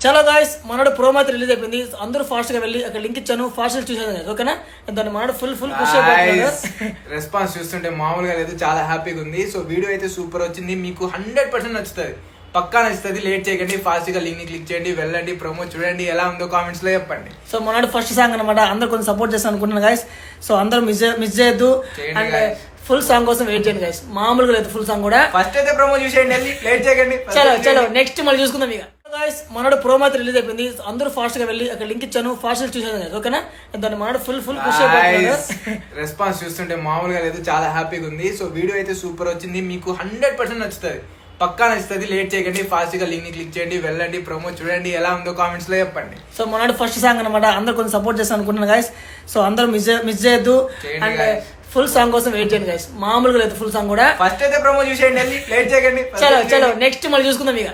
చలో గాయస్ మనోడు ప్రోమో అయితే రిలీజ్ అయిపోయింది. అందరూ ఫాస్ట్ గా వెళ్ళి అక్కడ లింక్ ఇచ్చాను, ఫాస్ట్ చూసేది ఓకేనా. దాన్ని మనోడు ఫుల్ ఖుషి అయిపోతున్నాడు. రెస్పాన్స్ చూస్తుంటే మామూలుగా లేదు, చాలా హ్యాపీగా ఉంది. సో వీడియో అయితే సూపర్ వచ్చింది, మీకు 100% నచ్చుతుంది, పక్కా నచ్చుతుంది. లేట్ చేయకండి, ఫాస్ట్ గా లింక్ ని క్లిక్ చేయండి, వెళ్ళండి, ప్రోమో చూడండి, ఎలా ఉందో కామెంట్స్ లో చెప్పండి. సో మనోడు ఫస్ట్ సాంగ్ అనమాట, అందరు కొంచెం సపోర్ట్ చేస్తాను అనుకుంటున్నాను గాయస్. సో అందరూ మిస్ చేయొద్దు అండ్ ఫుల్ సాంగ్ కోసం వెయిట్ చేయండి గైస్, మామూలుగా లేదు ఫుల్ సాంగ్ కూడా. ఫస్ట్ అయితే ప్రోమో చూసేయండి, లేట్ చేయకండి. చలో నెక్స్ట్ మళ్ళీ చూసుకుందాం. ఇక గైస్ మనోడు ప్రోమో అయితే రిలీజ్ అయిపోయింది. అందరూ ఫాస్ట్ గా వెళ్ళి అక్కడ లింక్ ఇచ్చాను, ఫాస్ట్ చూసేది ఓకేనా. దాన్ని మనోడు ఫుల్ ఖుషి అయిపోతున్నాడు. రెస్పాన్స్ చూస్తుంటే మామూలుగా లేదు, చాలా హ్యాపీగా ఉంది. సో వీడియో అయితే సూపర్ వచ్చింది, మీకు 100% నచ్చుతుంది, పక్కా నచ్చుతుంది. లేట్ చేయకండి, ఫాస్ట్ గా లింక్ ని క్లిక్ చేయండి, వెళ్ళండి, ప్రోమో చూడండి, ఎలా ఉందో కామెంట్స్ లో చెప్పండి. సో మనోడు ఫస్ట్ సాంగ్ అనమాట, అందరు కొంచెం సపోర్ట్ చేస్తాను అనుకుంటున్నాను గాయస్. సో అందరూ మిస్ చేయొద్దు అండ్ ఫుల్ సాంగ్ కోసం వెయిట్ చేయండి గైస్, మామూలుగా లేదు ఫుల్ సాంగ్ కూడా. ఫస్ట్ అయితే ప్రోమో చూసేయండి, లేట్ చేయకండి. చలో నెక్స్ట్ మళ్ళీ చూసుకుందాం. ఇక